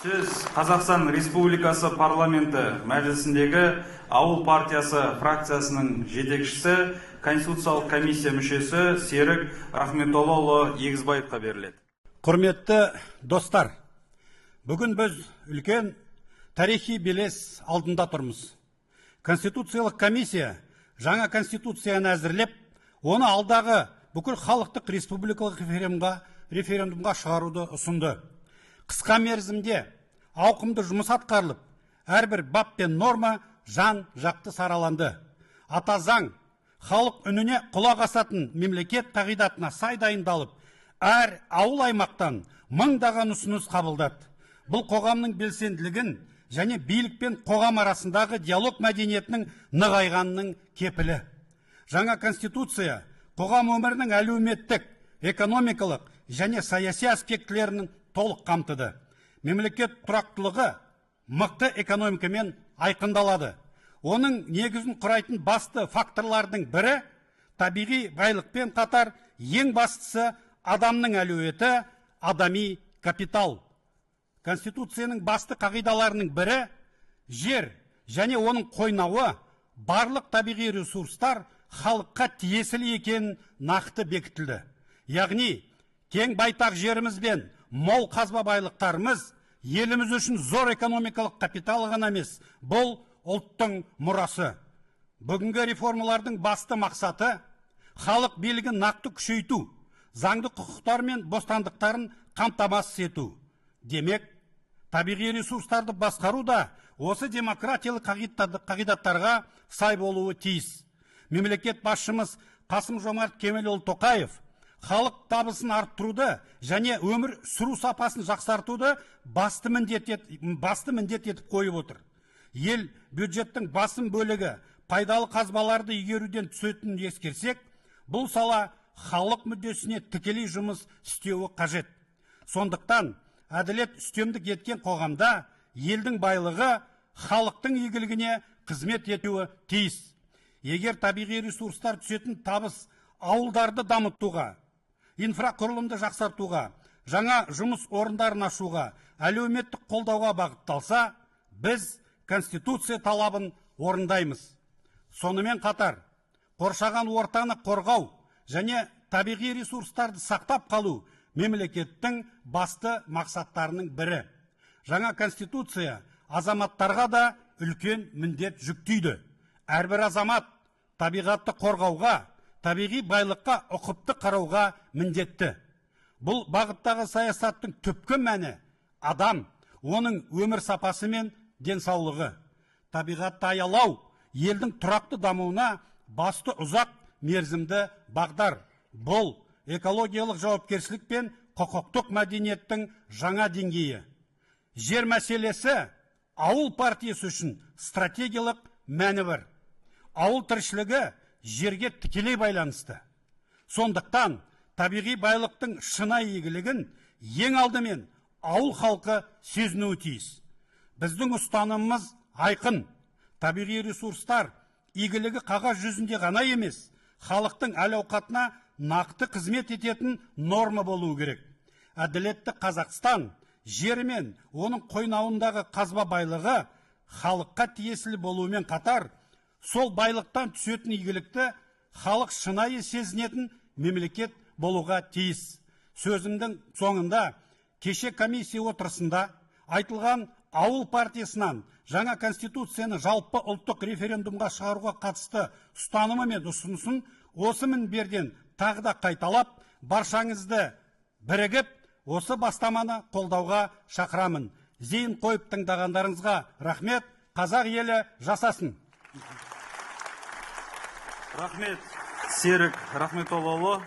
Сөз Қазақстан Республикасы парламенті мәжілісіндегі Ауыл партиясы фракциясының жетекшісі, Конституциялық комиссия мүшесі Серік Рахметоллаұлы Егізбаевқа беріледі. Құрметті достар, бүгін біз үлкен тарихи белес алдында тұрмыз. Конституциялық комиссия жаңа конституцияны әзірлеп, оны алдағы бүкіл халықтық республикалық референдумға шығаруды ұсынды. Қысқа мерзімде ауқымды жұмыс атқарылып, әрбір бап пен норма жан жақты сараланды. Ата заң халық үніне құлақ асатын мемлекет қағидатына сай дайындалып, әр ауыл аймақтан мыңдаған ұсыныс қабылдады. Бұл қоғамның белсенділігін және билік пен қоғам арасындағы диалог мәдениетінің нығайғанының кепілі. Жаңа конституция қоғам өмірінің әлеуметтік, экономикалық және саяси аспектілерінің толық қамтыды. Мемлекет тұрақтылығы мықты экономикамен айқындалады. Оның негізін құрайтын басты факторлардың бірі табиғи байлықпен қатар ең бастысы адамның әлеуеті, адами капитал. Конституцияның басты қағидаларының бірі жер және оның қойнауы барлық табиғи ресурстар халыққа тиесілі екенін нақты бекітілді. Яғни кең байтақ жеріміз бен мол қазба байлықтарымыз еліміз үшін зор экономикалық капитал ғана емес, бұл ұлттың мұрасы. Бүгінгі реформалардың басты мақсаты халық билігін нақты күшейту, заңды құқықтар мен бостандықтарын қамтамасыз ету. Демек, табиғи ресурстарды басқару да осы демократиялық қағидаттарға сай болуы тиіс. Мемлекет басшымыз Қасым-Жомарт Кемелұлы Тоқаев халық табысын арттыруды және өмір сүру сапасын жақсартуды басты міндет етіп қойып отыр. Ел бюджеттің басым бөлігі пайдалы қазбаларды игеруден түсетінін ескерсек, бұл сала халық мүддесіне тікелей жұмыс істеуі қажет. Сондықтан әділет үстемдік еткен қоғамда елдің байлығы халықтың игілігіне қызмет етуі тиіс. Егер табиғи ресурстар түсетін табыс ауылдарды дамытуға, инфрақұрылымды жақсартуға, жаңа жұмыс орындарын ашуға, әлеуметтік қолдауға бағытталса, біз Конституция талабын орындаймыз. Сонымен қатар, қоршаған ортаны қорғау және табиғи ресурстарды сақтап қалу мемлекеттің басты мақсаттарының бірі. Жаңа Конституция азаматтарға да үлкен міндет жүктейді. Әрбір азамат табиғатты қорғауға, табиғи байлыққа ұқыпты қарауға міндетті. Бұл бағыттағы саясаттың түпкі мәні адам, оның өмір сапасы мен денсаулығы. Табиғатты аялау елдің тұрақты дамуына басты ұзақ мерзімді бағдар. Бұл экологиялық жауапкершілік пен құқықтық мәдениеттің жаңа деңгейі. Жер мәселесі ауыл партиясы үшін стратегиялық мәні бар. Ауыл тіршілігі жерге тікелей байланысты. Сондықтан табиғи байлықтың шынайы игілігін ең алдымен ауыл халқы сезінуі тиіс. Біздің ұстанымымыз айқын. Табиғи ресурстар игілігі қағаз жүзінде ғана емес, халықтың әл-ауқатына нақты қызмет ететін норма болуы керек. Әділетті Қазақстан жері мен оның қойнауындағы қазба байлығы халыққа тиесілі болуымен қатар, сол байлықтан түсетін игілікті халық шынайы сезінетін мемлекет болуға тиіс. Сөзімдің соңында кеше комиссия отырысында айтылған ауыл партиясынан жаңа конституцияны жалпы ұлттық референдумға шығаруға қатысты ұстанымы мен ұсынысын осы мінберден тағы да қайталап, баршаңызды бірігіп, осы бастаманы қолдауға шақырамын. Зейін қойып тыңдағандарыңызға рахмет. Қазақ елі жасасын. Рахмет, Серік Рахметоллаұлы.